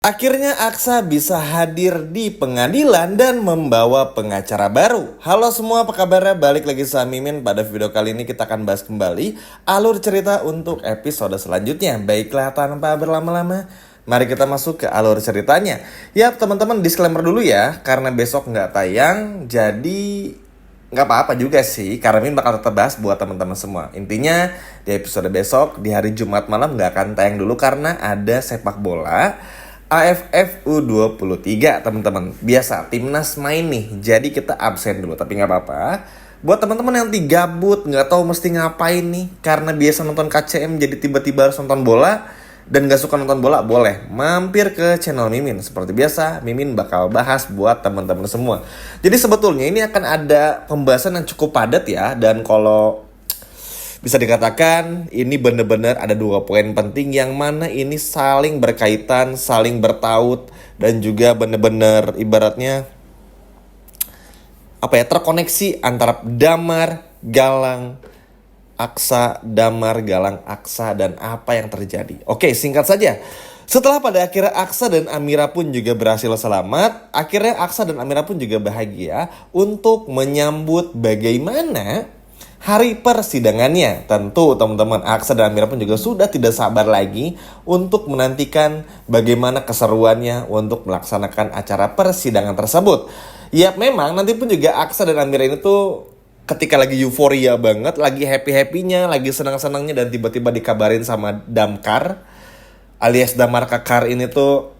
Akhirnya Aksa bisa hadir di pengadilan dan membawa pengacara baru. Halo semua, apa kabarnya? Balik lagi sama Mimin. Pada video kali ini kita akan bahas kembali alur cerita untuk episode selanjutnya. Baiklah, tanpa berlama-lama, mari kita masuk ke alur ceritanya. Ya teman-teman, disclaimer dulu ya, karena besok nggak tayang, jadi nggak apa-apa juga sih, karena Mimin bakal tetap bahas buat teman-teman semua. Intinya di episode besok, di hari Jumat malam nggak akan tayang dulu karena ada sepak bola AFF U23 teman-teman. Biasa timnas main nih, jadi kita absen dulu, tapi nggak apa-apa. Buat teman-teman yang gabut nggak tahu mesti ngapain nih, karena biasa nonton KCM jadi tiba-tiba harus nonton bola dan nggak suka nonton bola, boleh mampir ke channel Mimin. Seperti biasa, Mimin bakal bahas buat teman-teman semua. Jadi sebetulnya ini akan ada pembahasan yang cukup padat ya, dan kalau bisa dikatakan ini benar-benar ada 2 poin penting yang mana ini saling berkaitan, saling bertaut, dan juga benar-benar ibaratnya terkoneksi antara Damar, Galang, Aksa, Damar, Galang, Aksa, dan apa yang terjadi. Oke, singkat saja. Setelah pada akhirnya Aksa dan Amira pun juga berhasil selamat, akhirnya Aksa dan Amira pun juga bahagia untuk menyambut bagaimana hari persidangannya. Tentu teman-teman, Aksa dan Amira pun juga sudah tidak sabar lagi untuk menantikan bagaimana keseruannya untuk melaksanakan acara persidangan tersebut. Ya memang nanti pun juga Aksa dan Amira ini tuh ketika lagi euforia banget, lagi happy-happynya, lagi senang-senangnya, dan tiba-tiba dikabarin sama Damkar alias Damar Kakar ini tuh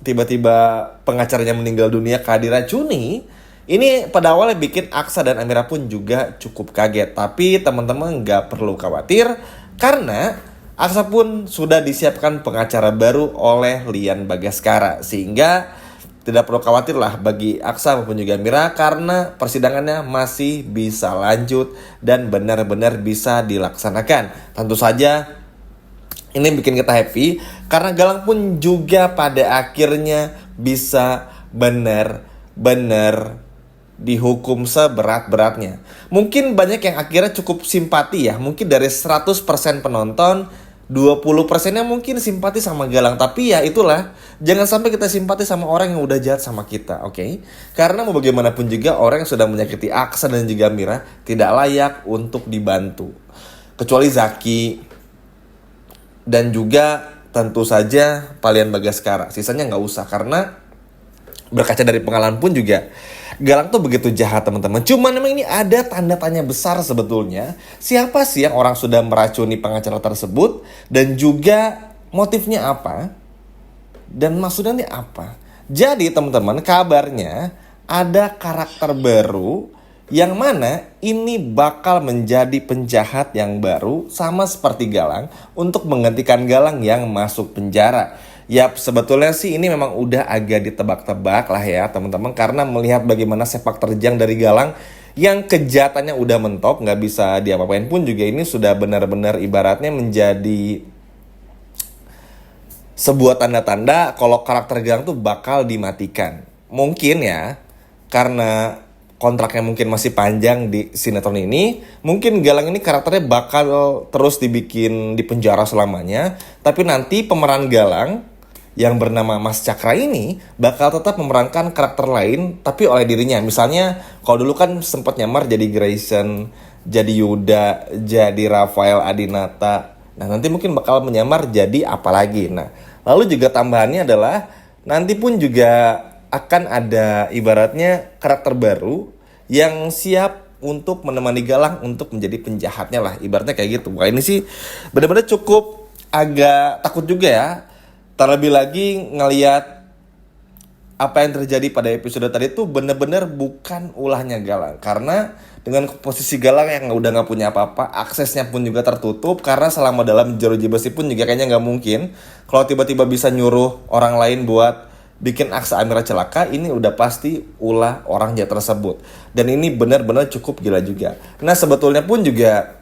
tiba-tiba pengacaranya meninggal dunia karena diracuni. Ini pada awalnya bikin Aksa dan Amira pun juga cukup kaget. Tapi teman-teman gak perlu khawatir, karena Aksa pun sudah disiapkan pengacara baru oleh Lian Bagaskara. Sehingga tidak perlu khawatir lah bagi Aksa maupun juga Amira, karena persidangannya masih bisa lanjut dan benar-benar bisa dilaksanakan. Tentu saja ini bikin kita happy, karena Galang pun juga pada akhirnya bisa benar-benar dihukum seberat-beratnya. Mungkin banyak yang akhirnya cukup simpati ya. Mungkin dari 100% penonton, 20%-nya mungkin simpati sama Galang. Tapi ya itulah, jangan sampai kita simpati sama orang yang udah jahat sama kita, oke? Karena mau bagaimanapun juga, orang yang sudah menyakiti Aksa dan juga Mira tidak layak untuk dibantu. Kecuali Zaki dan juga tentu saja Lian Bagaskara. Sisanya nggak usah, karena berkaca dari pengalaman pun juga Galang tuh begitu jahat teman-teman. Cuman memang ini ada tanda tanya besar sebetulnya. Siapa sih yang orang sudah meracuni pengacara tersebut, dan juga motifnya apa, dan maksudnya ini apa. Jadi teman-teman, kabarnya ada karakter baru yang mana ini bakal menjadi penjahat yang baru sama seperti Galang untuk menggantikan Galang yang masuk penjara. Yap, sebetulnya sih ini memang udah agak ditebak-tebak lah ya teman-teman, karena melihat bagaimana sepak terjang dari Galang yang kejahatannya udah mentok, nggak bisa diapa-apain pun juga, ini sudah benar-benar ibaratnya menjadi sebuah tanda-tanda kalau karakter Galang tuh bakal dimatikan. Mungkin ya, karena kontraknya mungkin masih panjang di sinetron ini, mungkin Galang ini karakternya bakal terus dibikin di penjara selamanya. Tapi nanti pemeran Galang yang bernama Mas Cakra ini bakal tetap memerankan karakter lain tapi oleh dirinya. Misalnya kalau dulu kan sempat nyamar jadi Grayson, jadi Yuda, jadi Rafael Adinata. Nah nanti mungkin bakal menyamar jadi apa lagi. Nah lalu juga tambahannya adalah nanti pun juga akan ada ibaratnya karakter baru yang siap untuk menemani Galang untuk menjadi penjahatnya lah, ibaratnya kayak gitu. Wah ini sih benar-benar cukup agak takut juga ya. Terlebih lagi ngelihat apa yang terjadi pada episode tadi itu benar-benar bukan ulahnya Galang. Karena dengan posisi Galang yang udah gak punya apa-apa, aksesnya pun juga tertutup, karena selama dalam jeruji besi pun juga kayaknya gak mungkin kalau tiba-tiba bisa nyuruh orang lain buat bikin Aksa Amira celaka. Ini udah pasti ulah orang jahat tersebut. Dan ini benar-benar cukup gila juga. Nah sebetulnya pun juga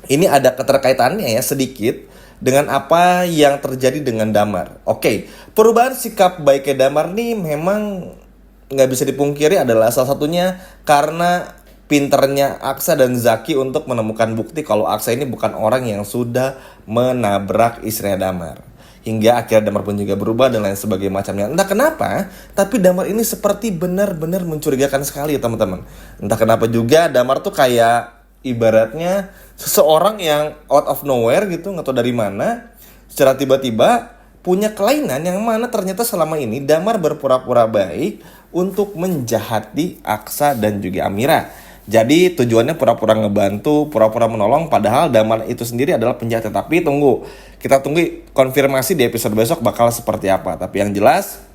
ini ada keterkaitannya ya sedikit dengan apa yang terjadi dengan Damar. Oke, perubahan sikap baiknya Damar nih memang nggak bisa dipungkiri adalah salah satunya karena pinternya Aksa dan Zaki untuk menemukan bukti kalau Aksa ini bukan orang yang sudah menabrak istrinya Damar. hingga akhirnya Damar pun juga berubah dan lain sebagainya macamnya. Entah kenapa, tapi Damar ini seperti benar-benar mencurigakan sekali ya teman-teman. Entah kenapa juga Damar tuh kayak ibaratnya seseorang yang out of nowhere gitu, nggak tahu dari mana, secara tiba-tiba punya kelainan yang mana ternyata selama ini Damar berpura-pura baik untuk menjahati Aksa dan juga Amira. Jadi tujuannya pura-pura ngebantu, pura-pura menolong, padahal Damar itu sendiri adalah penjahat. Tapi kita tunggu konfirmasi di episode besok bakal seperti apa. Tapi yang jelas,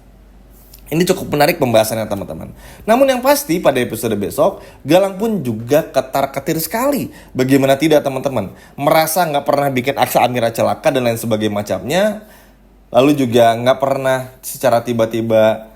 ini cukup menarik pembahasannya teman-teman. Namun yang pasti pada episode besok, Galang pun juga ketar-ketir sekali. Bagaimana tidak teman-teman? Merasa nggak pernah bikin Aksa Amira celaka dan lain sebagainya macamnya. Lalu juga nggak pernah secara tiba-tiba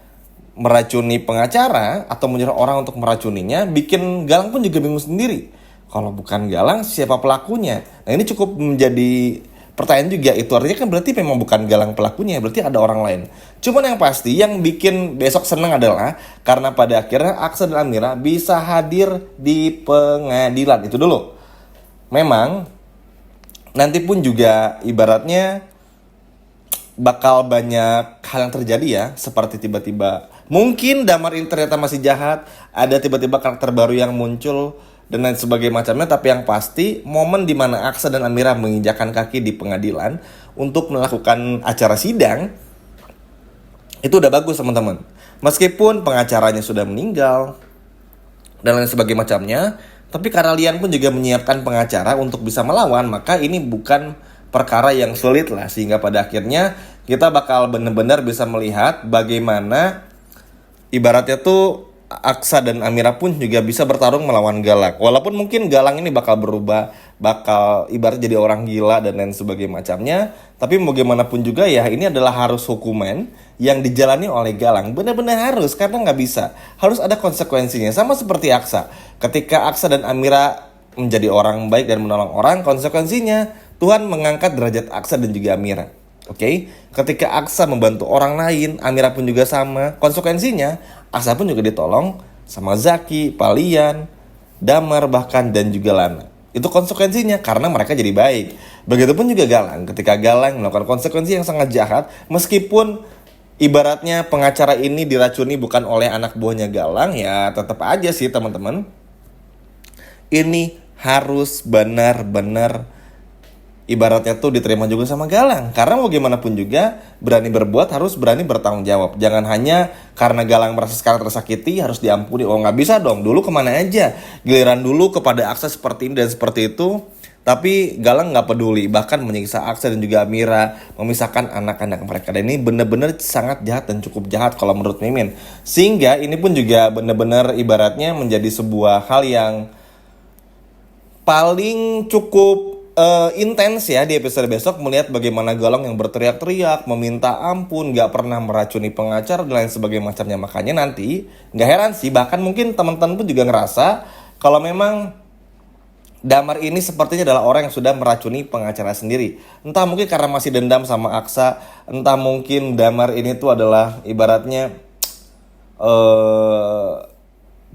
meracuni pengacara atau menyuruh orang untuk meracuninya, bikin Galang pun juga bingung sendiri. Kalau bukan Galang, siapa pelakunya? Nah ini cukup menjadi pertanyaan juga. Itu artinya kan berarti memang bukan Galang pelakunya, berarti ada orang lain. Cuman yang pasti yang bikin besok seneng adalah karena pada akhirnya Aksa dan Amira bisa hadir di pengadilan. Itu dulu. Memang nanti pun juga ibaratnya bakal banyak hal yang terjadi ya, seperti tiba-tiba mungkin Damar ini ternyata masih jahat, ada tiba-tiba karakter baru yang muncul dan lain sebagainya macamnya. Tapi yang pasti momen dimana Aksa dan Amira menginjakan kaki di pengadilan untuk melakukan acara sidang itu udah bagus teman-teman. Meskipun pengacaranya sudah meninggal dan lain sebagainya macamnya, tapi karena Lian pun juga menyiapkan pengacara untuk bisa melawan, maka ini bukan perkara yang sulit lah, sehingga pada akhirnya kita bakal benar-benar bisa melihat bagaimana ibaratnya tuh Aksa dan Amira pun juga bisa bertarung melawan Galang. Walaupun mungkin Galang ini bakal berubah, bakal ibarat jadi orang gila dan lain sebagainya macamnya, tapi bagaimanapun juga ya ini adalah harus hukuman yang dijalani oleh Galang. Benar-benar harus, karena nggak bisa, harus ada konsekuensinya. Sama seperti Aksa, ketika Aksa dan Amira menjadi orang baik dan menolong orang, konsekuensinya Tuhan mengangkat derajat Aksa dan juga Amira. Oke, ketika Aksa membantu orang lain, Amira pun juga sama. Konsekuensinya, Aksa pun juga ditolong sama Zaki, Palian, Damar bahkan dan juga Lana. Itu konsekuensinya karena mereka jadi baik. Begitupun juga Galang. Ketika Galang melakukan konsekuensi yang sangat jahat, meskipun ibaratnya pengacara ini diracuni bukan oleh anak buahnya Galang, ya tetap aja sih teman-teman. Ini harus benar-benar ibaratnya tuh diterima juga sama Galang. Karena mau gimana pun juga, berani berbuat harus berani bertanggung jawab. Jangan hanya karena Galang merasa sekarang tersakiti harus diampuni. Oh nggak bisa dong, dulu kemana aja. Giliran dulu kepada Aksa seperti ini dan seperti itu, tapi Galang nggak peduli. Bahkan menyiksa Aksa dan juga Amira, memisahkan anak-anak mereka. Dan ini benar-benar sangat jahat dan cukup jahat kalau menurut Mimin. Sehingga ini pun juga benar-benar ibaratnya menjadi sebuah hal yang paling cukup intens ya di episode besok, melihat bagaimana Galang yang berteriak-teriak, meminta ampun, gak pernah meracuni pengacara dan lain sebagainya macamnya. Makanya nanti gak heran sih, bahkan mungkin teman-teman pun juga ngerasa kalau memang Damar ini sepertinya adalah orang yang sudah meracuni pengacara sendiri. Entah mungkin karena masih dendam sama Aksa, entah mungkin Damar ini tuh adalah ibaratnya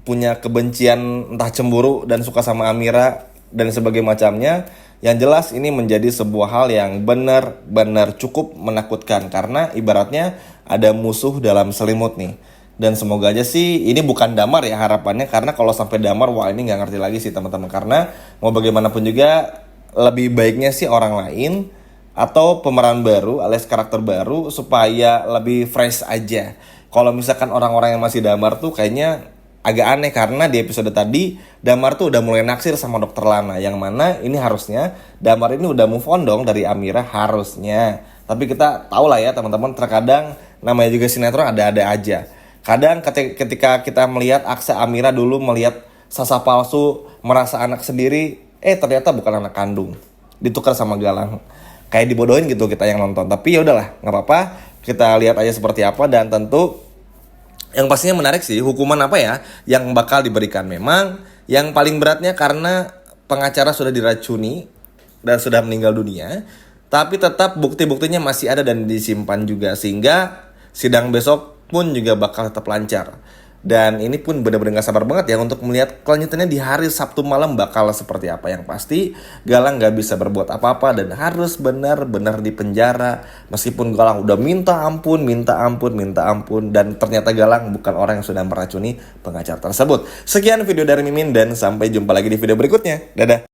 punya kebencian, entah cemburu dan suka sama Amira dan sebagainya macamnya. Yang jelas ini menjadi sebuah hal yang benar-benar cukup menakutkan, karena ibaratnya ada musuh dalam selimut nih. Dan semoga aja sih ini bukan Damar ya harapannya, karena kalau sampai Damar, wah ini gak ngerti lagi sih teman-teman. Karena mau bagaimanapun juga lebih baiknya sih orang lain atau pemeran baru alias karakter baru supaya lebih fresh aja. Kalau misalkan orang-orang yang masih Damar tuh kayaknya agak aneh, karena di episode tadi Damar tuh udah mulai naksir sama Dokter Lana, yang mana ini harusnya Damar ini udah move on dong dari Amira harusnya. Tapi kita tahu lah ya teman-teman, terkadang namanya juga sinetron ada-ada aja. Kadang ketika kita melihat Aksa Amira dulu melihat Sasa palsu, merasa anak sendiri, ternyata bukan anak kandung, ditukar sama Galang. Kayak dibodohin gitu kita yang nonton. Tapi ya udahlah, nggak apa-apa, kita lihat aja seperti apa. Dan tentu yang pastinya menarik sih, hukuman apa ya yang bakal diberikan. Memang yang paling beratnya karena pengacara sudah diracuni dan sudah meninggal dunia, tapi tetap bukti-buktinya masih ada dan disimpan juga, sehingga sidang besok pun juga bakal tetap lancar. Dan ini pun benar-benar gak sabar banget ya untuk melihat kelanjutannya di hari Sabtu malam bakal seperti apa. Yang pasti Galang gak bisa berbuat apa-apa dan harus benar-benar dipenjara. Meskipun Galang udah minta ampun, dan ternyata Galang bukan orang yang sudah meracuni pengacara tersebut. Sekian video dari Mimin dan sampai jumpa lagi di video berikutnya. Dadah.